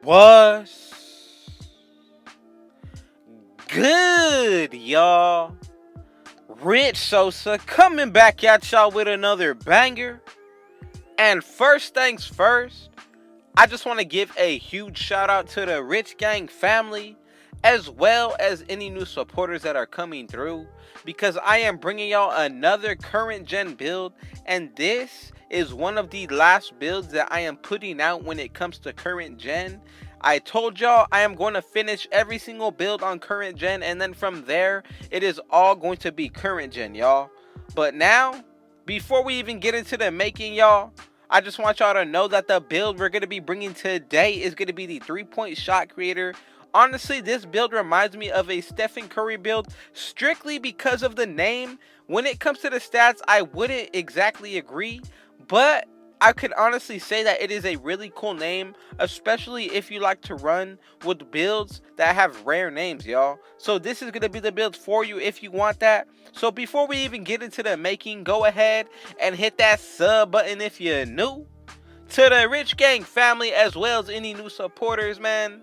What's good, y'all? Rich Sosa coming back at y'all with another banger. And first things first, I just want to give a huge shout out to the Rich Gang family, as well as any new supporters that are coming through, because I am bringing y'all another current gen build, and this is one of the last builds that I am putting out when it comes to current gen. I told y'all I am going to finish every single build on current gen, and then from there it is all going to be current gen, y'all. But now, before we even get into the making, y'all, I just want y'all to know that the build we're going to be bringing today is going to be the 3-point shot creator. Honestly, this build reminds me of a Stephen Curry build strictly because of the name. When it comes to the stats, I wouldn't exactly agree, but I could honestly say that it is a really cool name, especially if you like to run with builds that have rare names, y'all. So this is going to be the build for you if you want that. So before we even get into the making, go ahead and hit that sub button if you're new to the Rich Gang family, as well as any new supporters, man.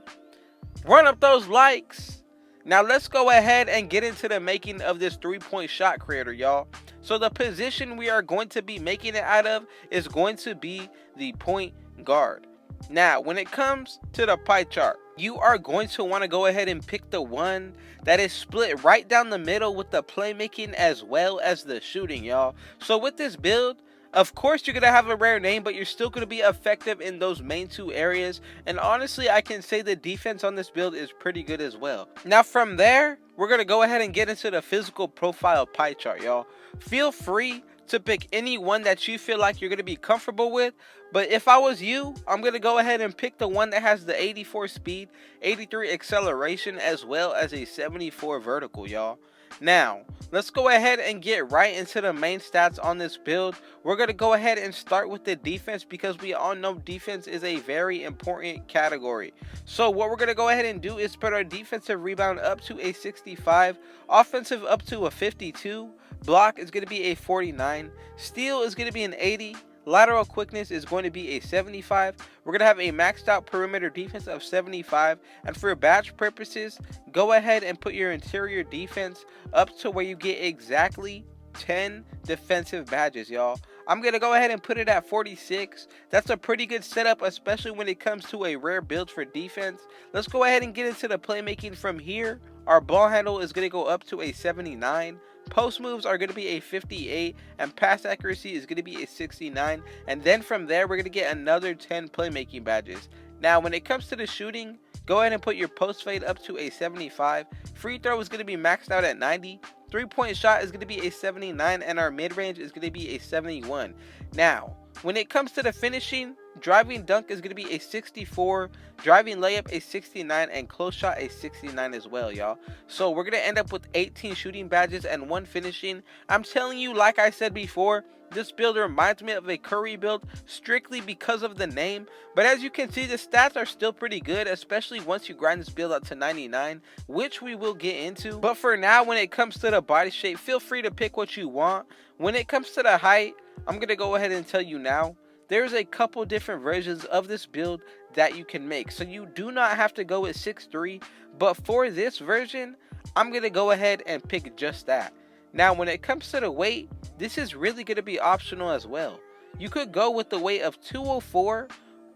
Run up those likes. Now let's go ahead and get into the making of this 3-point shot creator, y'all. So the position we are going to be making it out of is going to be the point guard. Now, when it comes to the pie chart, you are going to want to go ahead and pick the one that is split right down the middle with the playmaking as well as the shooting, y'all. So with this build, of course, you're going to have a rare name, but you're still going to be effective in those main two areas. And honestly, I can say the defense on this build is pretty good as well. Now, from there, we're going to go ahead and get into the physical profile pie chart, y'all. Feel free to pick any one that you feel like you're going to be comfortable with. But if I was you, I'm going to go ahead and pick the one that has the 84 speed, 83 acceleration, as well as a 74 vertical, y'all. Now, let's go ahead and get right into the main stats on this build. We're going to go ahead and start with the defense, because we all know defense is a very important category. So what we're going to go ahead and do is put our defensive rebound up to a 65, offensive up to a 52, block is going to be a 49, steal is going to be an 80, lateral quickness is going to be a 75. We're going to have a maxed out perimeter defense of 75. And for badge purposes, go ahead and put your interior defense up to where you get exactly 10 defensive badges, y'all. I'm going to go ahead and put it at 46. That's a pretty good setup, especially when it comes to a rare build for defense. Let's go ahead and get into the playmaking from here. Our ball handle is going to go up to a 79. Post moves are going to be a 58, and pass accuracy is going to be a 69. And then from there, we're going to get another 10 playmaking badges. Now, when it comes to the shooting, go ahead and put your post fade up to a 75. Free throw is going to be maxed out at 90. 3-point shot is going to be a 79, and our mid-range is going to be a 71. Now, when it comes to the finishing, driving dunk is going to be a 64, driving layup a 69, and close shot a 69 as well, y'all. So we're going to end up with 18 shooting badges and 1 finishing. I'm telling you, like I said before, this build reminds me of a Curry build strictly because of the name. But as you can see, the stats are still pretty good, especially once you grind this build up to 99, which we will get into. But for now, when it comes to the body shape, feel free to pick what you want. When it comes to the height, I'm going to go ahead and tell you now. There's a couple different versions of this build that you can make. So you do not have to go with 6'3", but for this version, I'm going to go ahead and pick just that. Now, when it comes to the weight, this is really going to be optional as well. You could go with the weight of 204,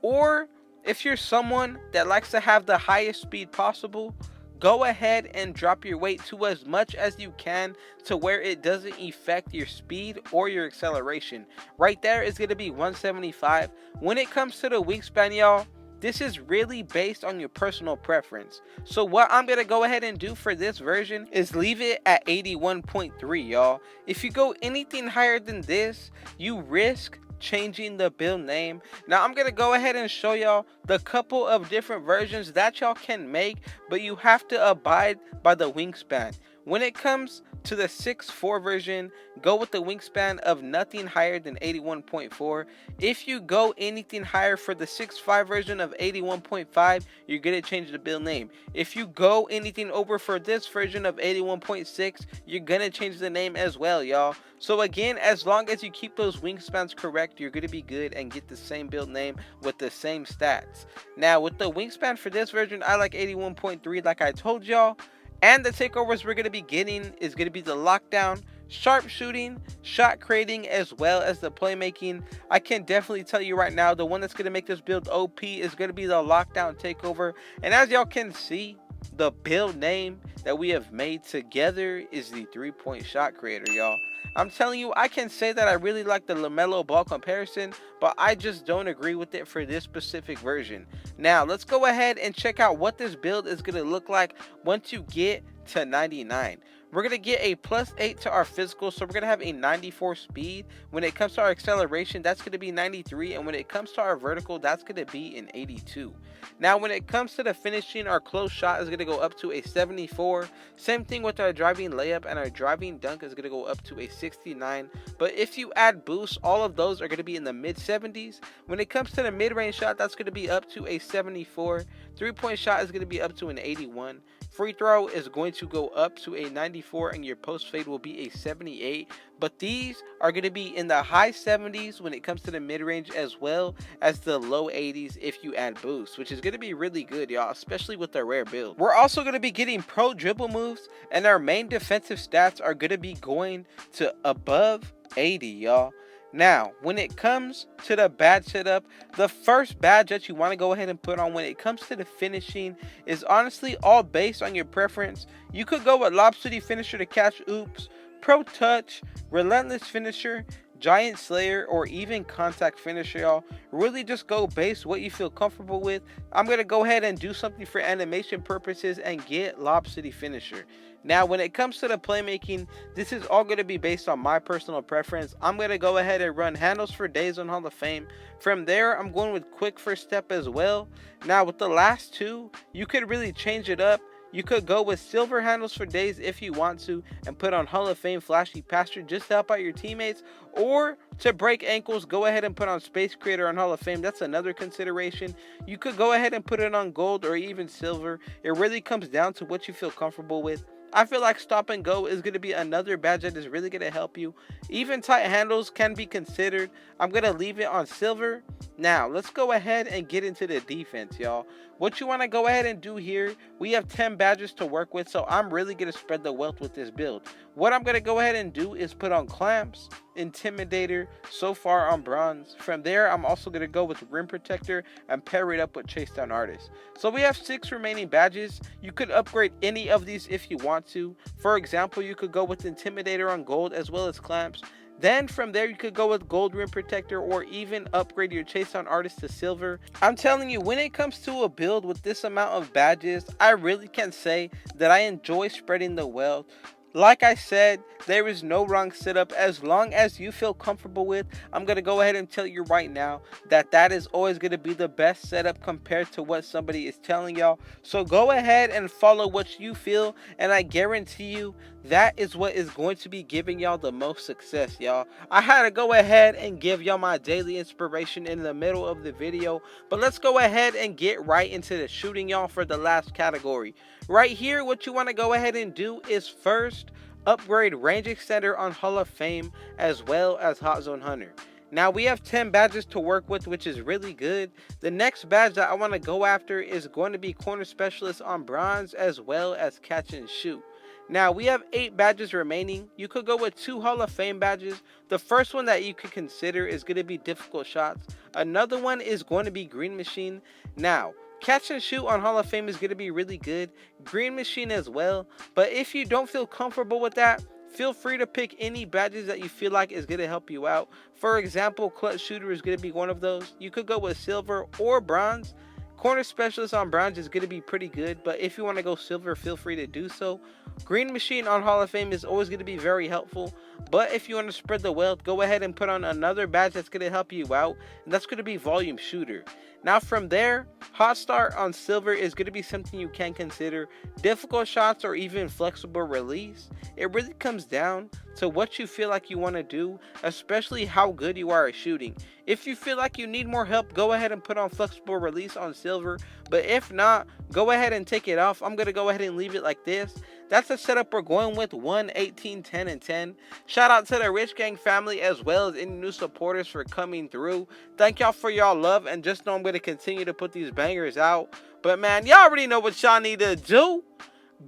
or if you're someone that likes to have the highest speed possible, go ahead and drop your weight to as much as you can to where it doesn't affect your speed or your acceleration. Right there is going to be 175. When it comes to the wingspan, y'all, this is really based on your personal preference. So what I'm going to go ahead and do for this version is leave it at 81.3, y'all. If you go anything higher than this, you risk changing the build name. Now I'm gonna go ahead and show y'all the couple of different versions that y'all can make, but you have to abide by the wingspan. When it comes to the 6'4" version, go with the wingspan of nothing higher than 81.4. If you go anything higher for the 6'5" version of 81.5, you're going to change the build name. If you go anything over for this version of 81.6, you're going to change the name as well, y'all. So again, as long as you keep those wingspans correct, you're going to be good and get the same build name with the same stats. Now, with the wingspan for this version, I like 81.3 like I told y'all. And the takeovers we're going to be getting is going to be the lockdown, sharpshooting, shot creating, as well as the playmaking. I can definitely tell you right now, the one that's going to make this build OP is going to be the lockdown takeover. And as y'all can see, the build name that we have made together is the 3-point shot creator, y'all. I'm telling you, I can say that I really like the LaMelo Ball comparison, but I just don't agree with it for this specific version. Now, let's go ahead and check out what this build is going to look like once you get to 99. We're going to get a +8 to our physical, so we're going to have a 94 speed. When it comes to our acceleration, that's going to be 93, and when it comes to our vertical, that's going to be an 82. Now, when it comes to the finishing, our close shot is going to go up to a 74. Same thing with our driving layup, and our driving dunk is going to go up to a 69. But if you add boosts, all of those are going to be in the mid-70s. When it comes to the mid-range shot, that's going to be up to a 74. 3-point shot is going to be up to an 81. Free throw is going to go up to a 94, and your post fade will be a 78. But these are going to be in the high 70s when it comes to the mid-range, as well as the low 80s if you add boosts, which is going to be really good, y'all, especially with the rare build. We're also going to be getting pro dribble moves, and our main defensive stats are going to be going to above 80, y'all. Now, when it comes to the badge setup, the first badge that you want to go ahead and put on when it comes to the finishing is honestly all based on your preference. You could go with Lob City Finisher to catch oops, Pro Touch, Relentless Finisher, Giant Slayer, or even Contact Finisher, y'all. Really just go base what you feel comfortable with. I'm going to go ahead and do something for animation purposes and get Lob City Finisher. Now, when it comes to the playmaking, this is all going to be based on my personal preference. I'm going to go ahead and run handles for days on Hall of Fame. From there, I'm going with quick first step as well. Now, with the last two, you could really change it up. You could go with silver handles for days if you want to and put on Hall of Fame flashy passer just to help out your teammates, or to break ankles, go ahead and put on Space Creator on Hall of Fame. That's another consideration. You could go ahead and put it on gold or even silver. It really comes down to what you feel comfortable with. I feel like stop and go is going to be another badge that is really going to help you. Even tight handles can be considered. I'm going to leave it on silver. Now, let's go ahead and get into the defense, y'all. What you want to go ahead and do here, we have 10 badges to work with, so I'm really going to spread the wealth with this build. What I'm going to go ahead and do is put on Clamps, Intimidator, so far on Bronze. From there, I'm also going to go with Rim Protector and pair it up with Chase Down Artist. So we have 6 remaining badges. You could upgrade any of these if you want to. For example, you could go with Intimidator on Gold as well as Clamps. Then from there, you could go with Gold Rim Protector or even upgrade your Chase Down Artist to Silver. I'm telling you, when it comes to a build with this amount of badges, I really can say that I enjoy spreading the wealth. Like I said, there is no wrong setup as long as you feel comfortable with. I'm going to go ahead and tell you right now that that is always going to be the best setup compared to what somebody is telling y'all. So go ahead and follow what you feel, and I guarantee you that is what is going to be giving y'all the most success, y'all. I had to go ahead and give y'all my daily inspiration in the middle of the video, but let's go ahead and get right into the shooting, y'all, for the last category. Right here, what you want to go ahead and do is first upgrade Range Extender on Hall of Fame as well as Hot Zone Hunter. Now we have 10 badges to work with, which is really good. The next badge that I want to go after is going to be Corner Specialist on Bronze as well as Catch and Shoot. Now we have 8 badges remaining. You could go with 2 Hall of Fame badges. The first one that you could consider is going to be Difficult Shots. Another one is going to be Green Machine. Now, Catch and Shoot on Hall of Fame is going to be really good. Green Machine as well. But if you don't feel comfortable with that, feel free to pick any badges that you feel like is going to help you out. For example, Clutch Shooter is going to be one of those. You could go with Silver or Bronze. Corner Specialist on Bronze is going to be pretty good, but if you want to go Silver, feel free to do so. Green Machine on Hall of Fame is always going to be very helpful, but if you want to spread the wealth, go ahead and put on another badge that's going to help you out, and that's going to be Volume Shooter. Now from there, Hot start on silver is going to be something you can consider. Difficult shots or even flexible release. It really comes down to what you feel like you want to do, especially how good you are at shooting. If you feel like you need more help, go ahead and put on flexible release on silver. But if not, go ahead and take it off. I'm going to go ahead and leave it like this. That's the setup we're going with: 1, 18, 10, and 10. Shout out to the Rich Gang family as well as any new supporters for coming through. Thank y'all for y'all love, and just know I'm going to continue to put these bangers out. But man, y'all already know what y'all need to do.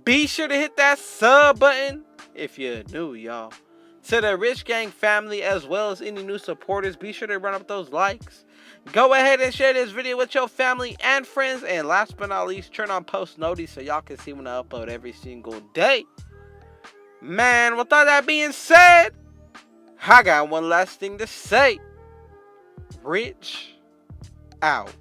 Be sure to hit that sub button if you're new, y'all. To the Rich Gang family as well as any new supporters, be sure to run up those likes. Go ahead and share this video with your family and friends. And last but not least, turn on post notice so y'all can see when I upload every single day. Man, with all that being said, I got one last thing to say. Rich out.